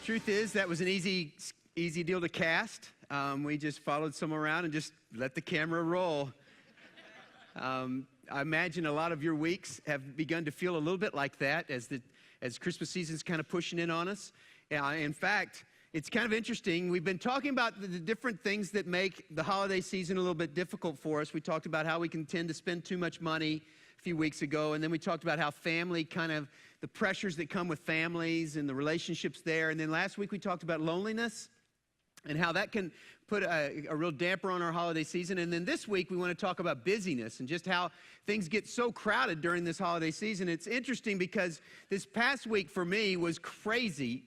Truth is, that was an easy deal to cast. We just followed someone around and just let the camera roll. I imagine a lot of your weeks have begun to feel a little bit like that as Christmas season's kind of pushing in on us. In fact, it's kind of interesting. We've been talking about the different things that make the holiday season a little bit difficult for us. We talked about how we can tend to spend too much money a few weeks ago, and then we talked about how family the pressures that come with families and the relationships there. And then last week we talked about loneliness and how that can put a real damper on our holiday season. And then this week we want to talk about busyness and just how things get so crowded during this holiday season. It's interesting because this past week for me was crazy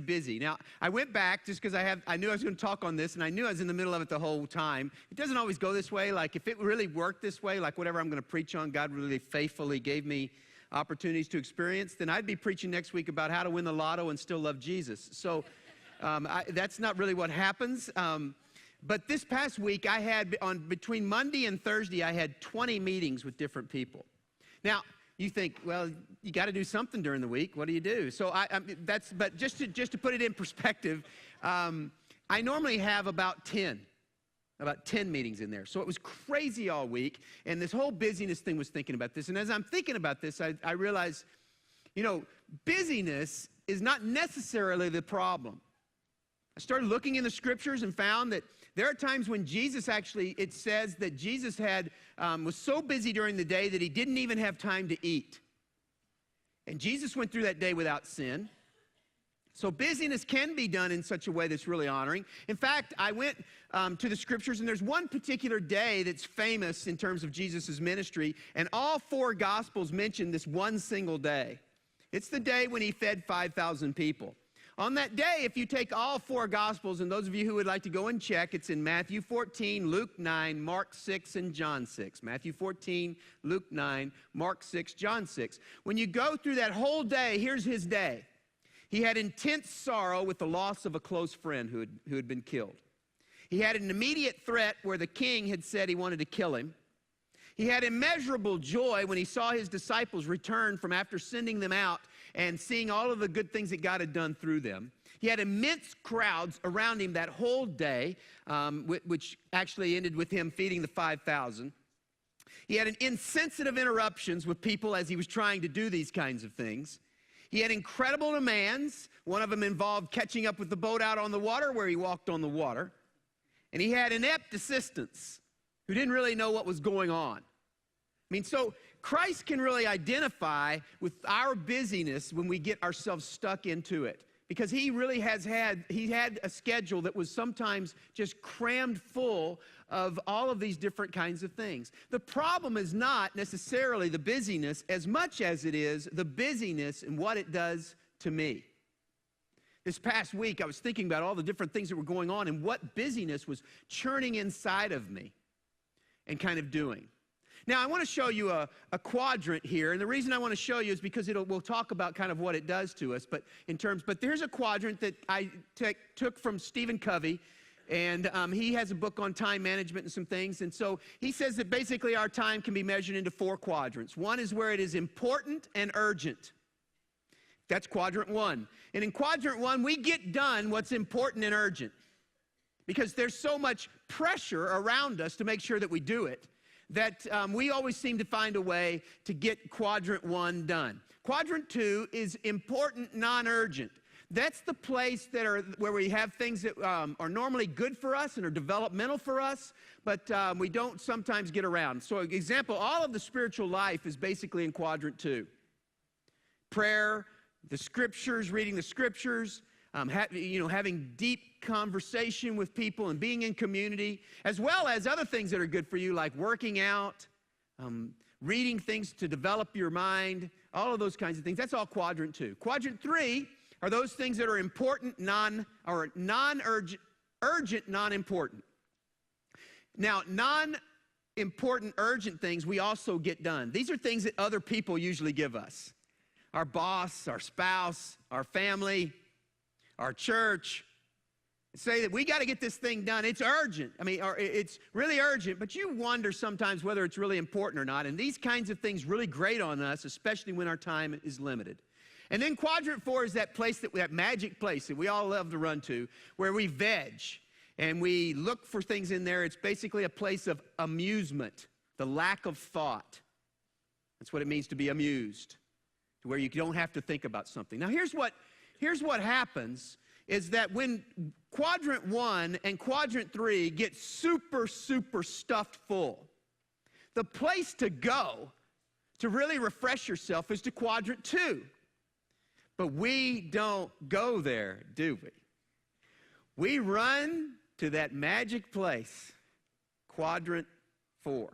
busy. Now, I went back just because I knew I was going to talk on this, and I knew I was in the middle of it the whole time. It doesn't always go this way. Like, if it really worked this way, like whatever I'm going to preach on, God really faithfully gave me opportunities to experience, then I'd be preaching next week about how to win the lotto and still love Jesus. So that's not really what happens. But this past week, I had, between Monday and Thursday, I had 20 meetings with different people. Now, you think, well, you got to do something during the week. What do you do? So but just to put it in perspective, I normally have about 10 meetings in there. So it was crazy all week, and this whole busyness thing was thinking about this. And as I'm thinking about this, I realized, busyness is not necessarily the problem. I started looking in the scriptures and found that there are times when Jesus it says that Jesus was so busy during the day that he didn't even have time to eat. And Jesus went through that day without sin. So busyness can be done in such a way that's really honoring. In fact, I went to the scriptures, and there's one particular day that's famous in terms of Jesus' ministry, and all four Gospels mention this one single day. It's the day when he fed 5,000 people. On that day, if you take all four Gospels, and those of you who would like to go and check, it's in Matthew 14, Luke 9, Mark 6, and John 6. Matthew 14, Luke 9, Mark 6, John 6. When you go through that whole day, here's his day. He had intense sorrow with the loss of a close friend who had been killed. He had an immediate threat where the king had said he wanted to kill him. He had immeasurable joy when he saw his disciples return from after sending them out and seeing all of the good things that God had done through them. He had immense crowds around him that whole day, which actually ended with him feeding the 5,000. He had insensitive interruptions with people as he was trying to do these kinds of things. He had incredible demands. One of them involved catching up with the boat out on the water where he walked on the water. And he had inept assistants who didn't really know what was going on. So Christ can really identify with our busyness when we get ourselves stuck into it, because he really had a schedule that was sometimes just crammed full of all of these different kinds of things. The problem is not necessarily the busyness as much as it is the busyness and what it does to me. This past week, I was thinking about all the different things that were going on and what busyness was churning inside of me and kind of doing. Now, I want to show you a quadrant here, and the reason I want to show you is because we'll talk about kind of what it does to us, but there's a quadrant that I took from Stephen Covey, and he has a book on time management and some things, and so he says that basically our time can be measured into 4 quadrants. One is where it is important and urgent. That's quadrant 1. And in quadrant 1, we get done what's important and urgent because there's so much pressure around us to make sure that we do it, that we always seem to find a way to get quadrant 1 done. Quadrant 2 is important, non-urgent. That's the place where we have things that are normally good for us and are developmental for us, but we don't sometimes get around. So, example, all of the spiritual life is basically in quadrant 2. Prayer, the scriptures, reading the scriptures, having deep conversation with people and being in community, as well as other things that are good for you, like working out, reading things to develop your mind, all of those kinds of things. That's all quadrant 2. Quadrant 3 are those things that are important, non-urgent, urgent, non-important. Now, non-important, urgent things we also get done. These are things that other people usually give us. Our boss, our spouse, our family, our church, say that we got to get this thing done. It's urgent. It's really urgent, but you wonder sometimes whether it's really important or not. And these kinds of things really grate on us, especially when our time is limited. And then quadrant 4 is that place, that magic place that we all love to run to, where we veg and we look for things in there. It's basically a place of amusement, the lack of thought. That's what it means to be amused, to where you don't have to think about something. Now, here's what happens is that when quadrant 1 and quadrant 3 get super, super stuffed full, the place to go to really refresh yourself is to quadrant 2. But we don't go there, do we? We run to that magic place, quadrant 4.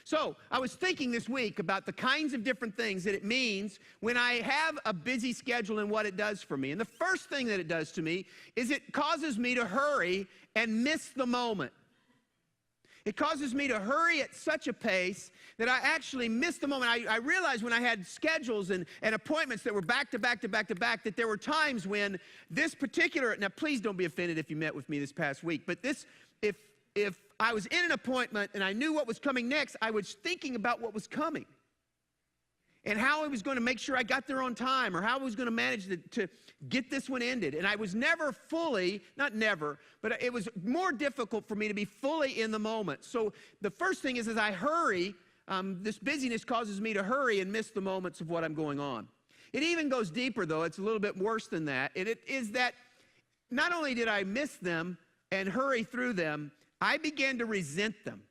So I was thinking this week about the kinds of different things that it means when I have a busy schedule and what it does for me. And the first thing that it does to me is it causes me to hurry and miss the moment. It causes me to hurry at such a pace that I actually miss the moment. I realized when I had schedules and appointments that were back to back to back to back that there were times when this particular, now please don't be offended if you met with me this past week, but this, if I was in an appointment and I knew what was coming next, I was thinking about what was coming and how I was going to make sure I got there on time or how I was going to manage to get this one ended. And I was never fully, not never, but it was more difficult for me to be fully in the moment. So the first thing is as I hurry, this busyness causes me to hurry and miss the moments of what I'm going on. It even goes deeper, though. It's a little bit worse than that. And it is that not only did I miss them and hurry through them, I began to resent them.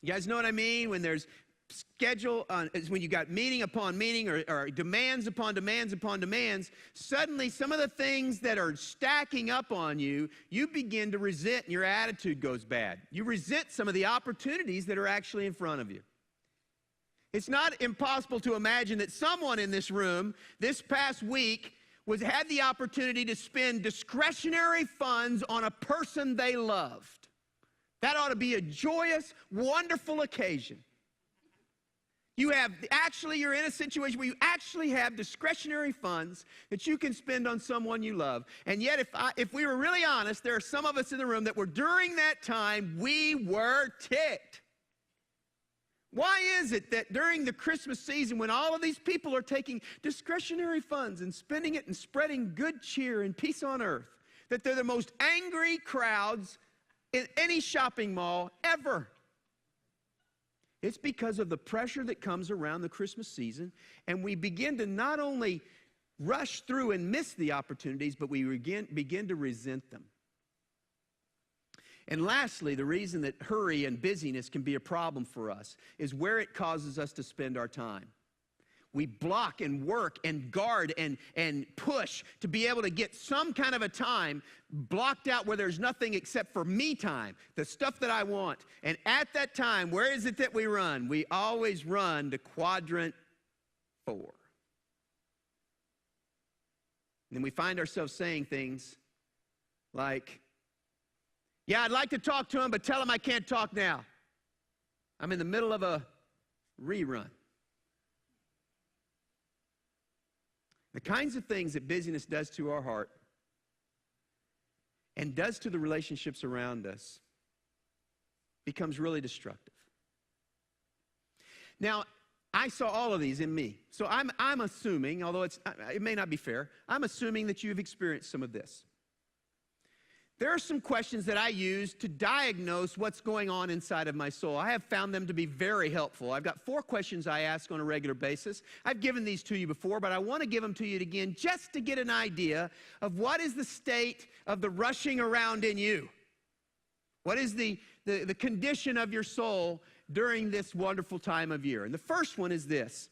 You guys know what I mean? When there's schedule on, is when you got meeting upon meeting or demands upon demands upon demands, suddenly some of the things that are stacking up on you, you begin to resent and your attitude goes bad. You resent some of the opportunities that are actually in front of you. It's not impossible to imagine that someone in this room this past week had the opportunity to spend discretionary funds on a person they loved. That ought to be a joyous, wonderful occasion. You're in a situation where you actually have discretionary funds that you can spend on someone you love. And yet, if we were really honest, there are some of us in the room that were during that time, we were ticked. Why is it that during the Christmas season, when all of these people are taking discretionary funds and spending it and spreading good cheer and peace on earth, that they're the most angry crowds in any shopping mall ever? It's because of the pressure that comes around the Christmas season, and we begin to not only rush through and miss the opportunities, but we begin to resent them. And lastly, the reason that hurry and busyness can be a problem for us is where it causes us to spend our time. We block and work and guard and push to be able to get some kind of a time blocked out where there's nothing except for me time, the stuff that I want. And at that time, where is it that we run? We always run to quadrant 4. And then we find ourselves saying things like, yeah, I'd like to talk to him, but tell him I can't talk now. I'm in the middle of a rerun. The kinds of things that busyness does to our heart and does to the relationships around us becomes really destructive. Now, I saw all of these in me. So I'm assuming, although it may not be fair, I'm assuming that you've experienced some of this. There are some questions that I use to diagnose what's going on inside of my soul. I have found them to be very helpful. I've got 4 questions I ask on a regular basis. I've given these to you before, but I want to give them to you again just to get an idea of what is the state of the rushing around in you. What is the condition of your soul during this wonderful time of year? And the first one is this: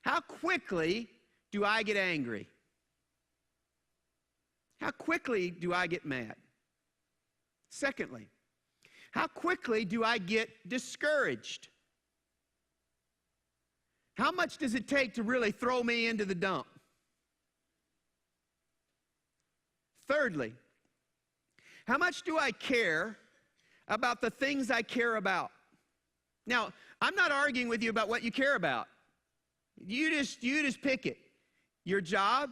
how quickly do I get angry? How quickly do I get mad? Secondly, how quickly do I get discouraged? How much does it take to really throw me into the dump? Thirdly, how much do I care about the things I care about? Now, I'm not arguing with you about what you care about. You just pick it. Your job,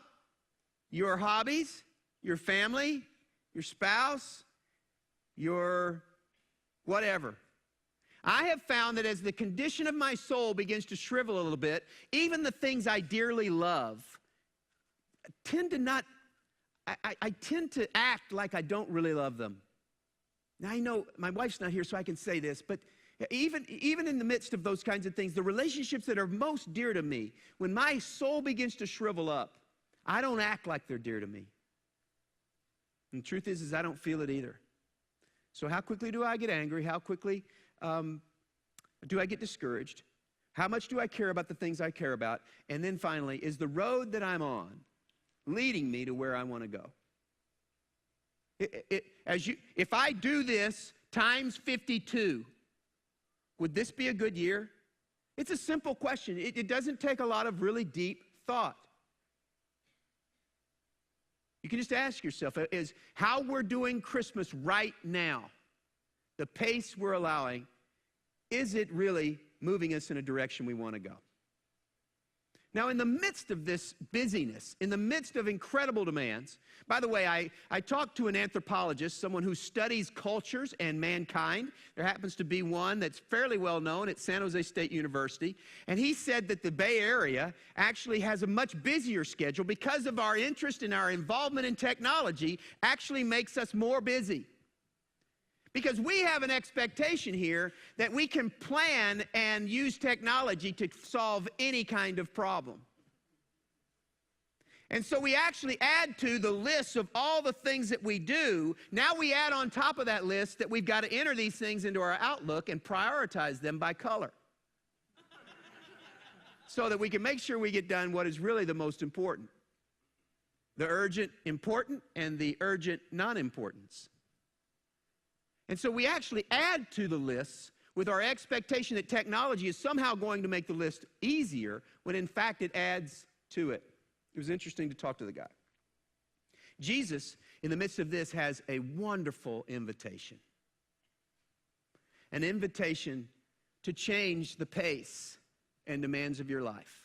your hobbies, your family, your spouse, your whatever. I have found that as the condition of my soul begins to shrivel a little bit, even the things I dearly love tend to not, I tend to act like I don't really love them. Now, I know my wife's not here, so I can say this, but even in the midst of those kinds of things, the relationships that are most dear to me, when my soul begins to shrivel up, I don't act like they're dear to me. And the truth is I don't feel it either. So how quickly do I get angry? How quickly do I get discouraged? How much do I care about the things I care about? And then finally, is the road that I'm on leading me to where I want to go? If I do this times 52, would this be a good year? It's a simple question. It doesn't take a lot of really deep thought. You can just ask yourself, is how we're doing Christmas right now, the pace we're allowing, is it really moving us in a direction we want to go? Now, in the midst of this busyness, in the midst of incredible demands, by the way, I talked to an anthropologist, someone who studies cultures and mankind. There happens to be one that's fairly well known at San Jose State University. And he said that the Bay Area actually has a much busier schedule because of our interest and our involvement in technology actually makes us more busy. Because we have an expectation here that we can plan and use technology to solve any kind of problem. And so we actually add to the list of all the things that we do. Now we add on top of that list that we've got to enter these things into our Outlook and prioritize them by color. So that we can make sure we get done what is really the most important. The urgent important and the urgent non-importance. And so we actually add to the lists with our expectation that technology is somehow going to make the list easier, when in fact it adds to it. It was interesting to talk to the guy. Jesus, in the midst of this, has a wonderful invitation. An invitation to change the pace and demands of your life.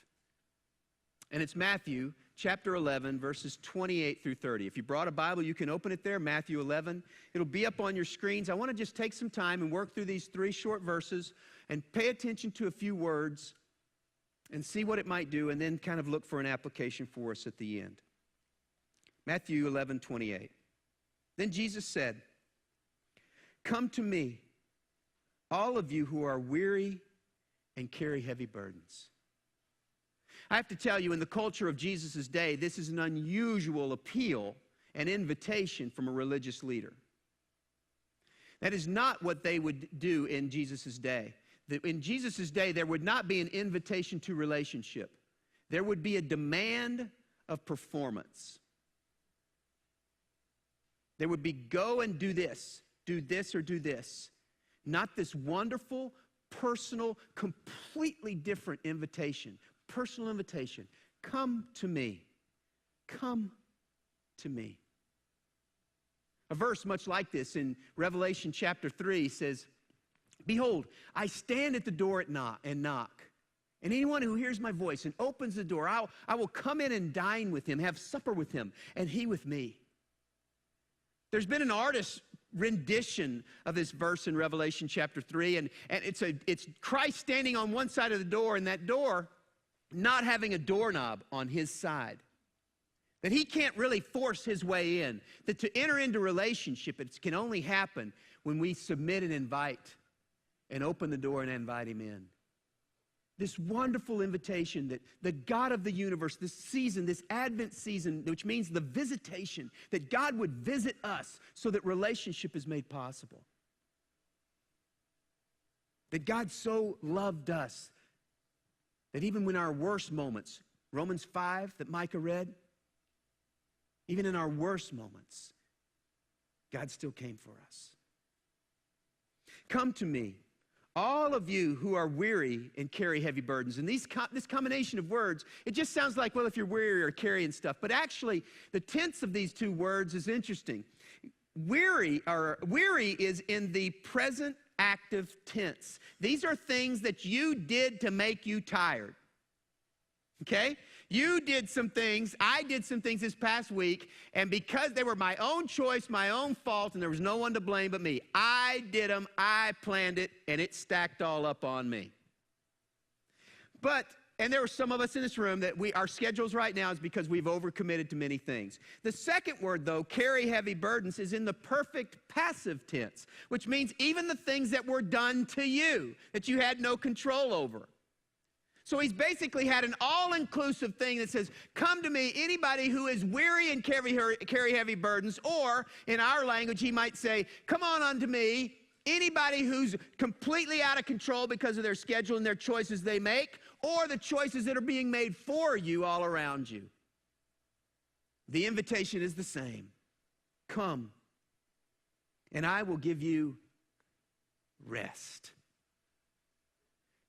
And it's Matthew chapter 11, verses 28 through 30. If you brought a Bible, you can open it there, Matthew 11. It'll be up on your screens. I want to just take some time and work through these 3 short verses and pay attention to a few words and see what it might do, and then kind of look for an application for us at the end. Matthew 11, 28. Then Jesus said, "Come to me, all of you who are weary and carry heavy burdens." I have to tell you, in the culture of Jesus' day, this is an unusual appeal and invitation from a religious leader. That is not what they would do in Jesus' day. In Jesus' day, there would not be an invitation to relationship. There would be a demand of performance. There would be go and do this or do this. Not this wonderful, personal, completely different invitation. Personal invitation. Come to me. Come to me. A verse much like this in Revelation chapter 3 says, "Behold, I stand at the door and knock. And anyone who hears my voice and opens the door, I will come in and dine with him, have supper with him, and he with me." There's been an artist's rendition of this verse in Revelation chapter 3, and it's Christ standing on one side of the door, and that door not having a doorknob on his side. That he can't really force his way in. That to enter into relationship, it can only happen when we submit and invite and open the door and invite him in. This wonderful invitation that the God of the universe, this season, this Advent season, which means the visitation, that God would visit us so that relationship is made possible. That God so loved us that even when our worst moments, Romans 5 that Micah read, even in our worst moments, God still came for us. Come to me, all of you who are weary and carry heavy burdens. And this combination of words, it just sounds like, well, if you're weary or carrying stuff. But actually, the tense of these 2 words is interesting. Weary is in the present active tense. These are things that you did to make you tired. Okay? You did some things, I did some things this past week, and because they were my own choice, my own fault, and there was no one to blame but me, I did them, I planned it, and it stacked all up on me. And there were some of us in this room that our schedules right now is because we've overcommitted to many things. The second word, though, carry heavy burdens, is in the perfect passive tense, which means even the things that were done to you that you had no control over. So he's basically had an all-inclusive thing that says, come to me, anybody who is weary and carry heavy burdens, or in our language, he might say, come on unto me, anybody who's completely out of control because of their schedule and their choices they make, or the choices that are being made for you all around you. The invitation is the same. Come, and I will give you rest.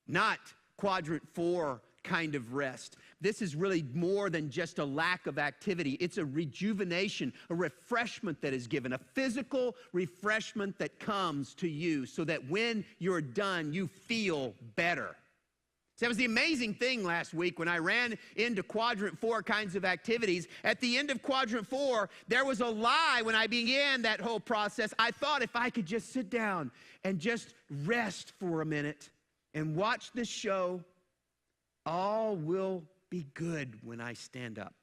Not quadrant 4 kind of rest. This is really more than just a lack of activity. It's a rejuvenation, a refreshment that is given, a physical refreshment that comes to you so that when you're done, you feel better. So that was the amazing thing last week when I ran into quadrant 4 kinds of activities. At the end of quadrant 4, there was a lie when I began that whole process. I thought if I could just sit down and just rest for a minute and watch this show, all will be good when I stand up.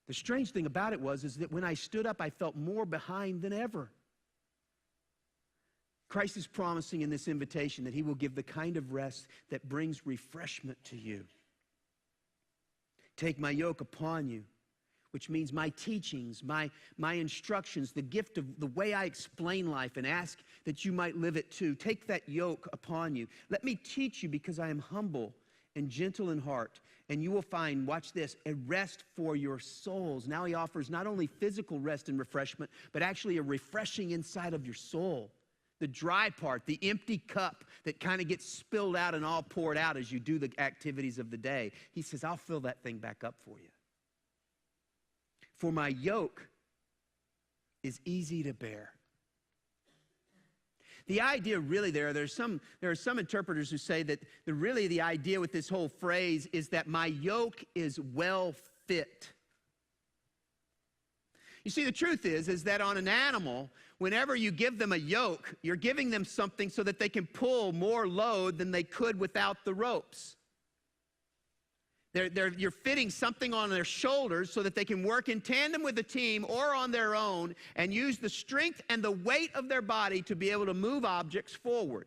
The strange thing about it is that when I stood up, I felt more behind than ever. Christ is promising in this invitation that he will give the kind of rest that brings refreshment to you. Take my yoke upon you, which means my teachings, my instructions, the gift of the way I explain life, and ask that you might live it too. Take that yoke upon you. Let me teach you because I am humble and gentle in heart, and you will find, watch this, a rest for your souls. Now he offers not only physical rest and refreshment, but actually a refreshing inside of your soul. The dry part, the empty cup that kind of gets spilled out and all poured out as you do the activities of the day. He says, I'll fill that thing back up for you. For my yoke is easy to bear. The idea really there are some interpreters who say that the idea with this whole phrase is that my yoke is well fit. You see, the truth is that on an animal, whenever you give them a yoke, you're giving them something so that they can pull more load than they could without the ropes. You're fitting something on their shoulders so that they can work in tandem with the team or on their own and use the strength and the weight of their body to be able to move objects forward.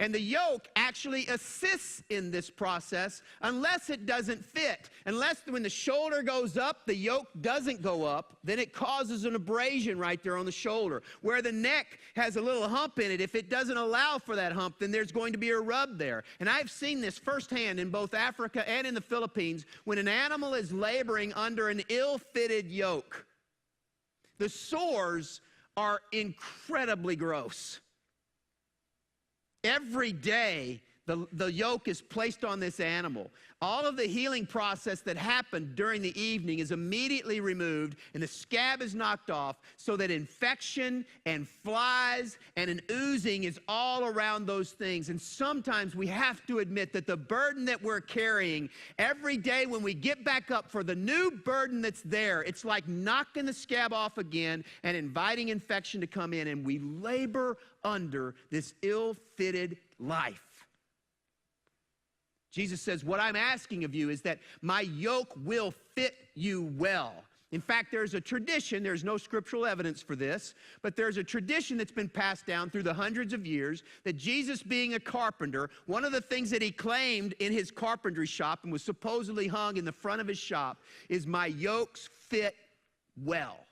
And the yoke actually assists in this process unless it doesn't fit. Unless when the shoulder goes up, the yoke doesn't go up, then it causes an abrasion right there on the shoulder. Where the neck has a little hump in it, if it doesn't allow for that hump, then there's going to be a rub there. And I've seen this firsthand in both Africa and in the Philippines when an animal is laboring under an ill-fitted yoke. The sores are incredibly gross. Every day, the yoke is placed on this animal. All of the healing process that happened during the evening is immediately removed, and the scab is knocked off so that infection and flies and an oozing is all around those things. And sometimes we have to admit that the burden that we're carrying every day when we get back up for the new burden that's there, it's like knocking the scab off again and inviting infection to come in, and we labor under this ill-fitted life. Jesus says, what I'm asking of you is that my yoke will fit you well. In fact, there's a tradition, there's no scriptural evidence for this, but there's a tradition that's been passed down through the hundreds of years that Jesus, being a carpenter, one of the things that he claimed in his carpentry shop and was supposedly hung in the front of his shop is my yokes fit well.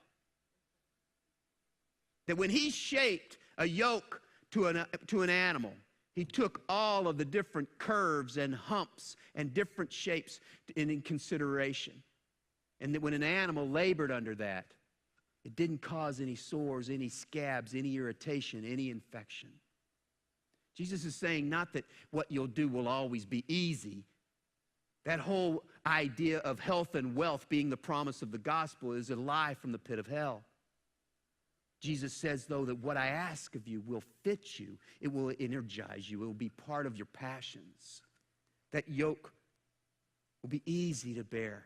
That when he shaped a yoke to an animal, he took all of the different curves and humps and different shapes in consideration. And that when an animal labored under that, it didn't cause any sores, any scabs, any irritation, any infection. Jesus is saying not that what you'll do will always be easy. That whole idea of health and wealth being the promise of the gospel is a lie from the pit of hell. Jesus says, though, that what I ask of you will fit you. It will energize you. It will be part of your passions. That yoke will be easy to bear.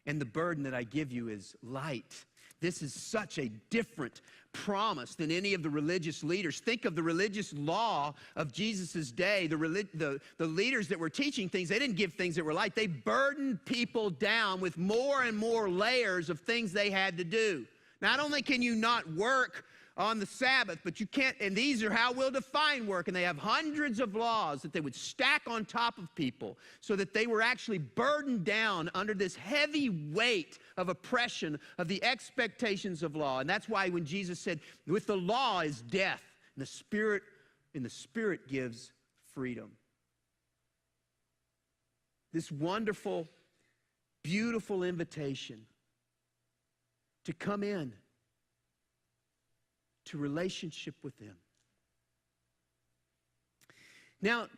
And the burden that I give you is light. This is such a different promise than any of the religious leaders. Think of the religious law of Jesus' day. The leaders that were teaching things, they didn't give things that were light. They burdened people down with more and more layers of things they had to do. Not only can you not work on the Sabbath, but you can't, and these are how we'll define work, and they have hundreds of laws that they would stack on top of people so that they were actually burdened down under this heavy weight of oppression of the expectations of law. And that's why when Jesus said, with the law is death, and the Spirit gives freedom. This wonderful, beautiful invitation to come in to relationship with Him. Now,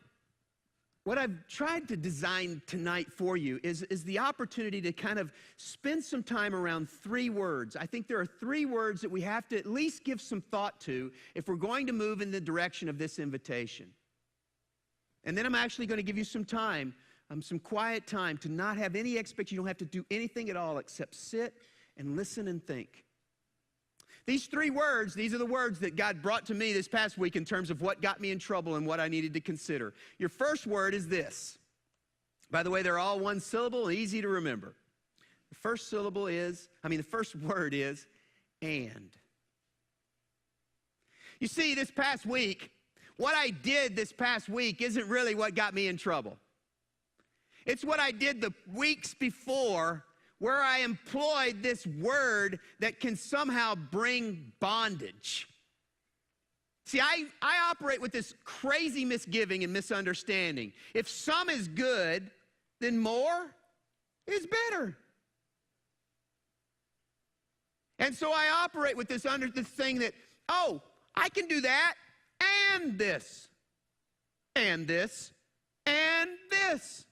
what I've tried to design tonight for you is the opportunity to kind of spend some time around 3 words. I think there are 3 words that we have to at least give some thought to if we're going to move in the direction of this invitation. And then I'm actually going to give you some time, some quiet time to not have any expectation. You don't have to do anything at all except sit and listen and think. These 3 words, these are the words that God brought to me this past week in terms of what got me in trouble and what I needed to consider. Your first word is this. By the way, they're all one syllable and easy to remember. The first word is and. You see, this past week, what I did this past week isn't really what got me in trouble. It's what I did the weeks before, where I employed this word that can somehow bring bondage. See, I operate with this crazy misgiving and misunderstanding. If some is good, then more is better. And so I operate with this thing that, oh, I can do that and this, and this, and this.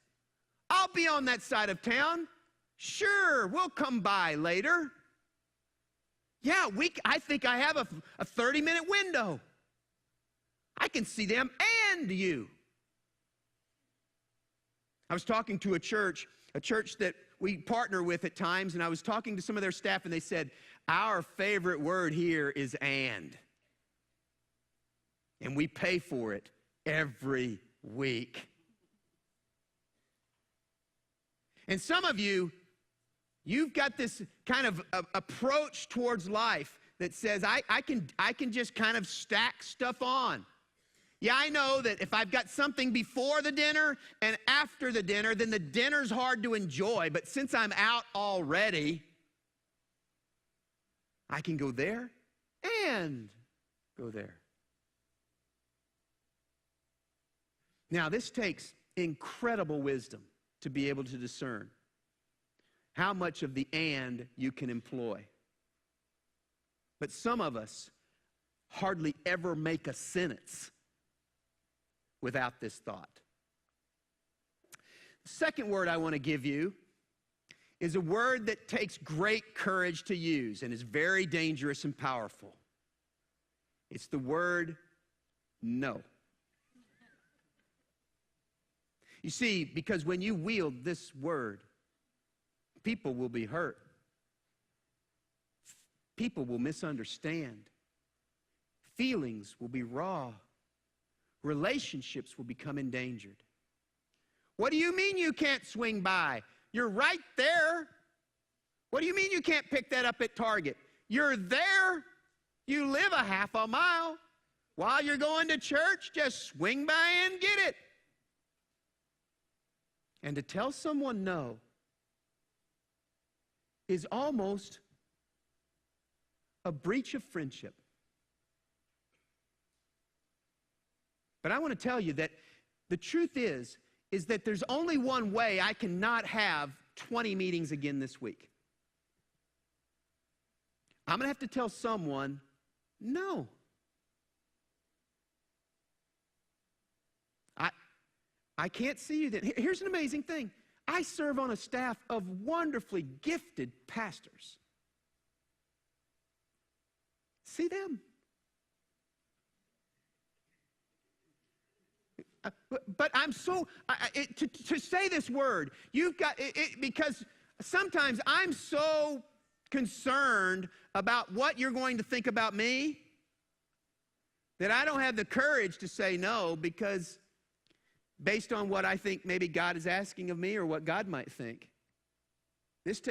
I'll be on that side of town. Sure, we'll come by later. Yeah, I think I have a 30-minute window. I can see them and you. I was talking to a church that we partner with at times, and I was talking to some of their staff, and they said, our favorite word here is and. And we pay for it every week. And some of you've got this kind of approach towards life that says, I can just kind of stack stuff on. Yeah, I know that if I've got something before the dinner and after the dinner, then the dinner's hard to enjoy. But since I'm out already, I can go there and go there. Now, this takes incredible wisdom to be able to discern how much of the and you can employ. But some of us hardly ever make a sentence without this thought. The second word I want to give you is a word that takes great courage to use and is very dangerous and powerful. It's the word no. You see, because when you wield this word, people will be hurt. People will misunderstand. Feelings will be raw. Relationships will become endangered. What do you mean you can't swing by? You're right there. What do you mean you can't pick that up at Target? You're there. You live a half a mile. While you're going to church, just swing by and get it. And to tell someone no is almost a breach of friendship. But I want to tell you that the truth is that there's only one way I cannot have 20 meetings again this week. I'm going to have to tell someone no. I can't see you then. Here's an amazing thing. I serve on a staff of wonderfully gifted pastors. See them. But I'm so, to say this word, you've got, because sometimes I'm so concerned about what you're going to think about me that I don't have the courage to say no, because based on what I think maybe God is asking of me or what God might think.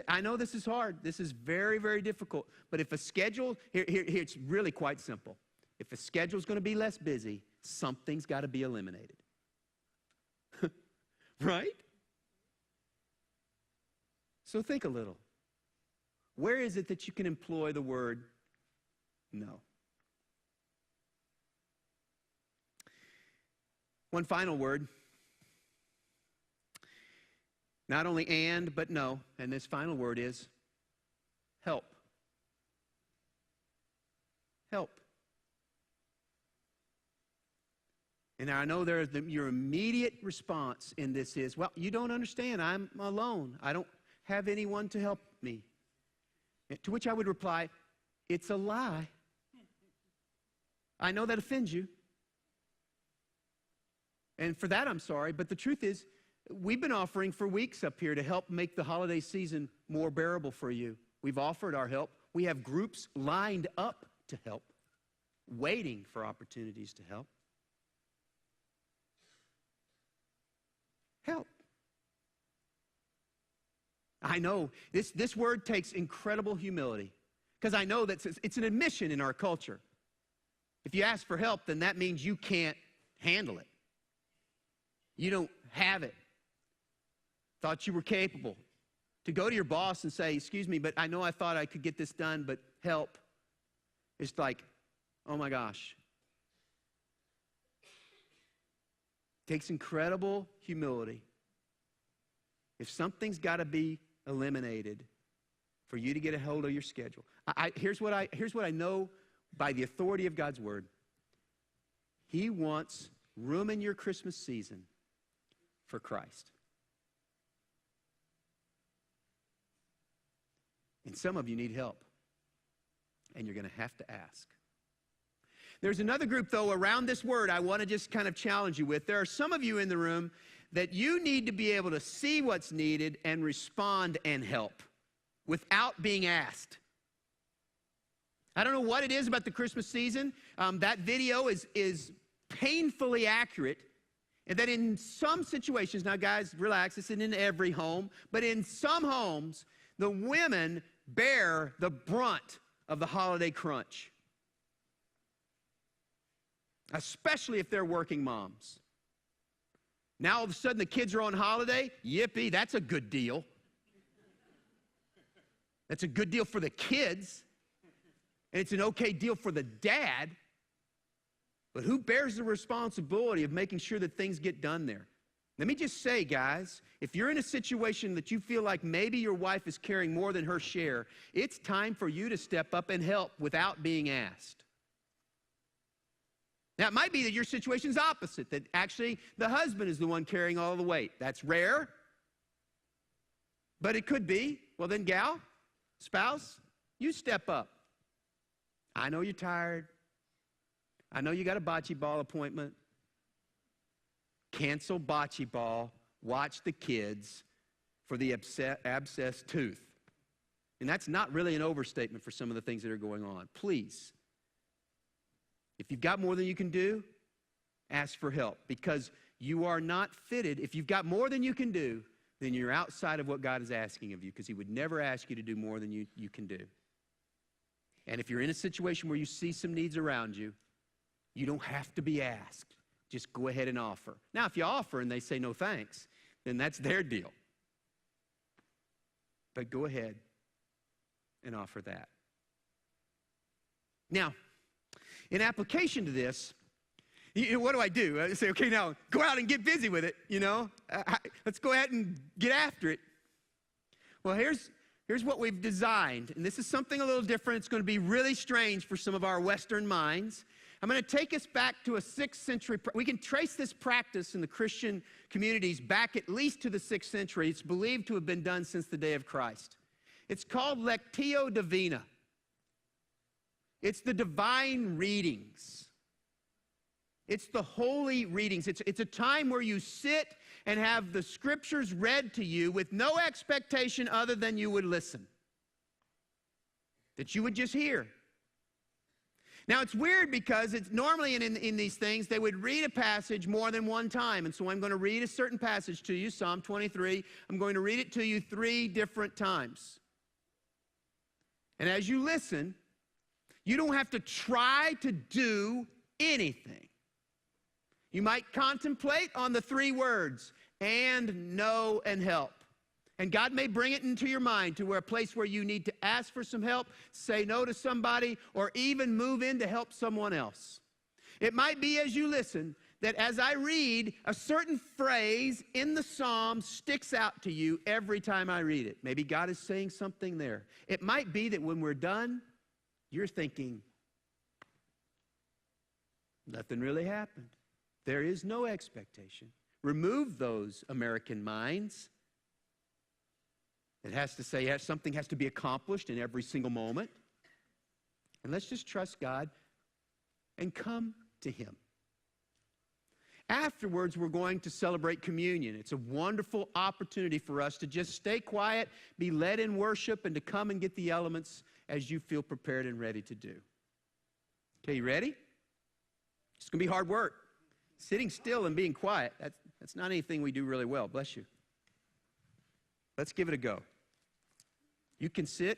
I know this is hard. This is very, very difficult. But if a schedule, here it's really quite simple. If a schedule is going to be less busy, something's got to be eliminated. Right? So think a little. Where is it that you can employ the word no? One final word. Not only and, but no. And this final word is help. Help. And I know your immediate response in this is, well, you don't understand. I'm alone. I don't have anyone to help me. To which I would reply, it's a lie. I know that offends you. And for that, I'm sorry. But the truth is, we've been offering for weeks up here to help make the holiday season more bearable for you. We've offered our help. We have groups lined up to help, waiting for opportunities to help. Help. I know this word takes incredible humility, because I know that it's an admission in our culture. If you ask for help, then that means you can't handle it. You don't have it. Thought you were capable. To go to your boss and say, excuse me, but I know I thought I could get this done, but help. It's like, oh my gosh. It takes incredible humility. If something's got to be eliminated for you to get a hold of your schedule. Here's what I know by the authority of God's word. He wants room in your Christmas season for Christ. And some of you need help. And you're going to have to ask. There's another group, though, around this word I want to just kind of challenge you with. There are some of you in the room that you need to be able to see what's needed and respond and help without being asked. I don't know what it is about the Christmas season. That video is painfully accurate. And that in some situations, now guys, relax, this isn't in every home, but in some homes, the women bear the brunt of the holiday crunch. Especially if they're working moms. Now all of a sudden the kids are on holiday. Yippee, that's a good deal. That's a good deal for the kids. And it's an okay deal for the dad. But who bears the responsibility of making sure that things get done there? Let me just say, guys, if you're in a situation that you feel like maybe your wife is carrying more than her share, it's time for you to step up and help without being asked. Now, it might be that your situation's opposite, that actually the husband is the one carrying all the weight. That's rare, but it could be. Well, then, gal, spouse, you step up. I know you're tired. I know you got a bocce ball appointment. Cancel bocce ball. Watch the kids for the abscessed tooth. And that's not really an overstatement for some of the things that are going on. Please, if you've got more than you can do, ask for help, because you are not fitted. If you've got more than you can do, then you're outside of what God is asking of you, because he would never ask you to do more than you can do. And if you're in a situation where you see some needs around you, you don't have to be asked. Just go ahead and offer. Now, if you offer and they say no thanks, then that's their deal. But go ahead and offer that. Now, in application to this, what do? I say, okay, now go out and get busy with it, Let's go ahead and get after it. Well, here's what we've designed, and this is something a little different. It's going to be really strange for some of our Western minds. I'm going to take us back to a 6th century. We can trace this practice in the Christian communities back at least to the 6th century. It's believed to have been done since the day of Christ. It's called Lectio Divina. It's the divine readings. It's the holy readings. It's a time where you sit and have the scriptures read to you with no expectation other than you would listen, that you would just hear. Now, it's weird because it's normally in these things, they would read a passage more than one time. And so I'm going to read a certain passage to you, Psalm 23. I'm going to read it to you 3 different times. And as you listen, you don't have to try to do anything. You might contemplate on the 3 words, and, know, and help. And God may bring it into your mind to a place where you need to ask for some help, say no to somebody, or even move in to help someone else. It might be as you listen that as I read, a certain phrase in the psalm sticks out to you every time I read it. Maybe God is saying something there. It might be that when we're done, you're thinking, nothing really happened. There is no expectation. Remove those American minds. It has to say something has to be accomplished in every single moment. And let's just trust God and come to Him. Afterwards, we're going to celebrate communion. It's a wonderful opportunity for us to just stay quiet, be led in worship, and to come and get the elements as you feel prepared and ready to do. Okay, you ready? It's going to be hard work. Sitting still and being quiet, that's not anything we do really well. Bless you. Let's give it a go. You can sit,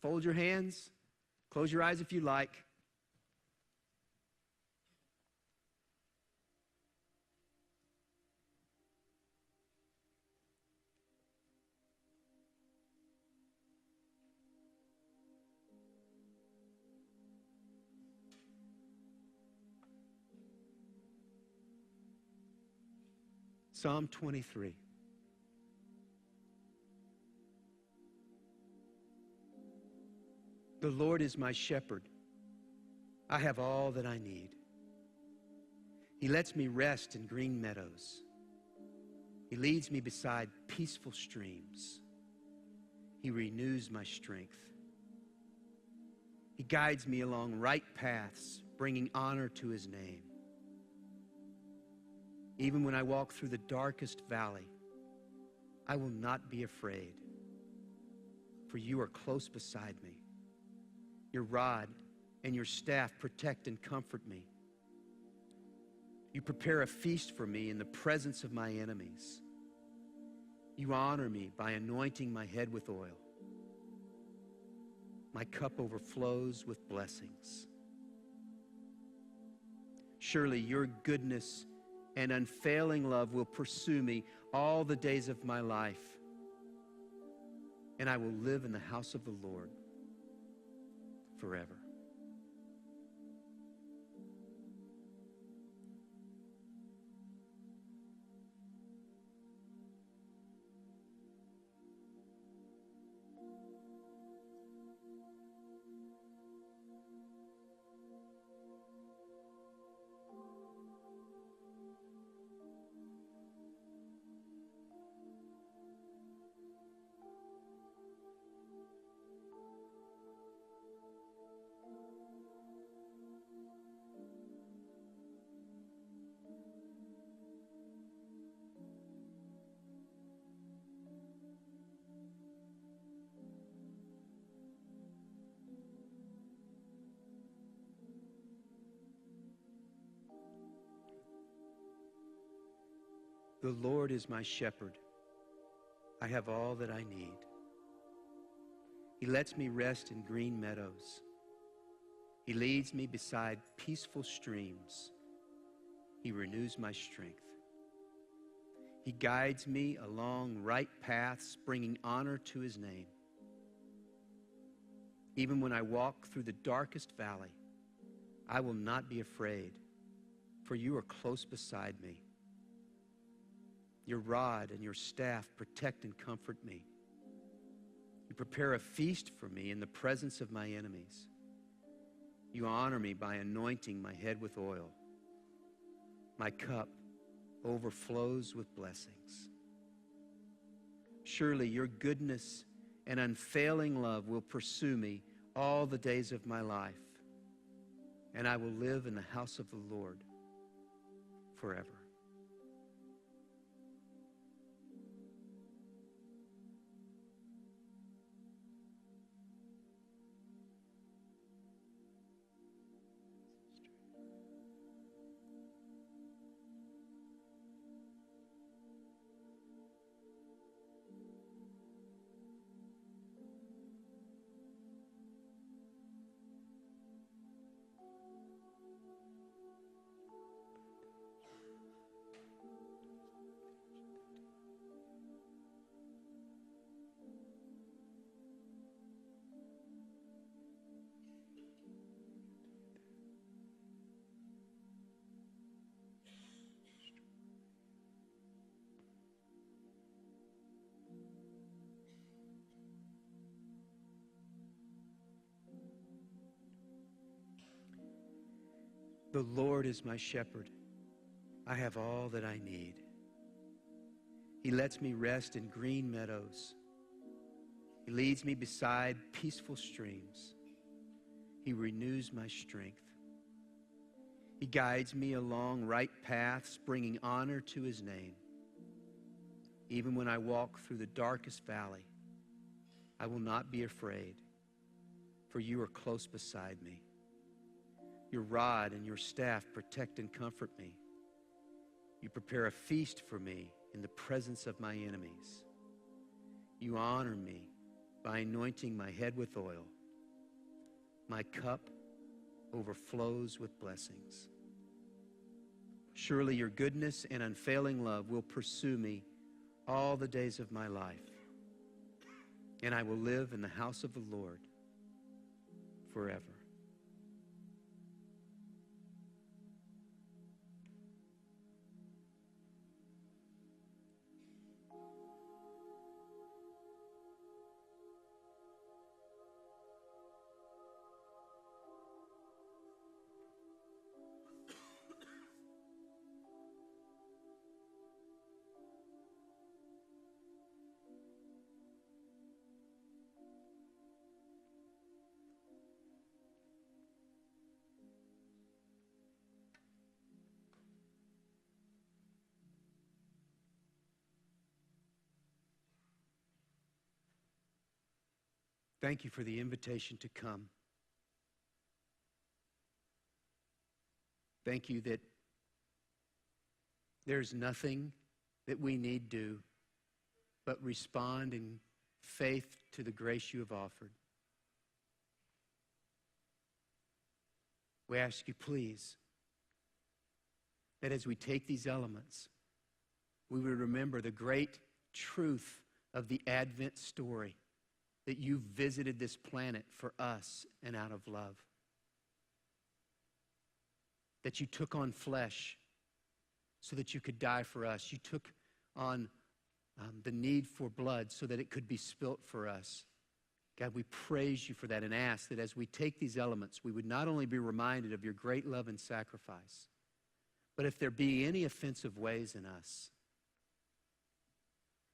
fold your hands, close your eyes if you like. Psalm 23. The Lord is my shepherd. I have all that I need. He lets me rest in green meadows. He leads me beside peaceful streams. He renews my strength. He guides me along right paths, bringing honor to His name. Even when I walk through the darkest valley, I will not be afraid, for you are close beside me. Your rod and your staff protect and comfort me. You prepare a feast for me in the presence of my enemies. You honor me by anointing my head with oil. My cup overflows with blessings. Surely your goodness and unfailing love will pursue me all the days of my life, and I will live in the house of the Lord forever. The Lord is my shepherd. I have all that I need. He lets me rest in green meadows. He leads me beside peaceful streams. He renews my strength. He guides me along right paths, bringing honor to His name. Even when I walk through the darkest valley, I will not be afraid, for you are close beside me. Your rod and your staff protect and comfort me. You prepare a feast for me in the presence of my enemies. You honor me by anointing my head with oil. My cup overflows with blessings. Surely your goodness and unfailing love will pursue me all the days of my life, and I will live in the house of the Lord forever. The Lord is my shepherd. I have all that I need. He lets me rest in green meadows. He leads me beside peaceful streams. He renews my strength. He guides me along right paths, bringing honor to his name. Even when I walk through the darkest valley, I will not be afraid, for you are close beside me. Your rod and your staff protect and comfort me. You prepare a feast for me in the presence of my enemies. You honor me by anointing my head with oil. My cup overflows with blessings. Surely your goodness and unfailing love will pursue me all the days of my life, and I will live in the house of the Lord forever. Thank you for the invitation to come. Thank you that there's nothing that we need do but respond in faith to the grace you have offered. We ask you, please, that as we take these elements, we would remember the great truth of the Advent story, that you visited this planet for us and out of love. That you took on flesh so that you could die for us. You took on the need for blood so that it could be spilt for us. God, we praise you for that and ask that as we take these elements, we would not only be reminded of your great love and sacrifice, but if there be any offensive ways in us,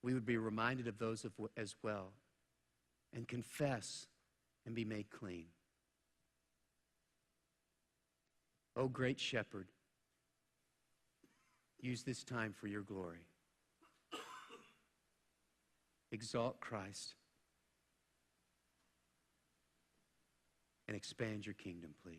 we would be reminded of those as well, and confess and be made clean. O great shepherd, use this time for your glory. Exalt Christ and expand your kingdom, please.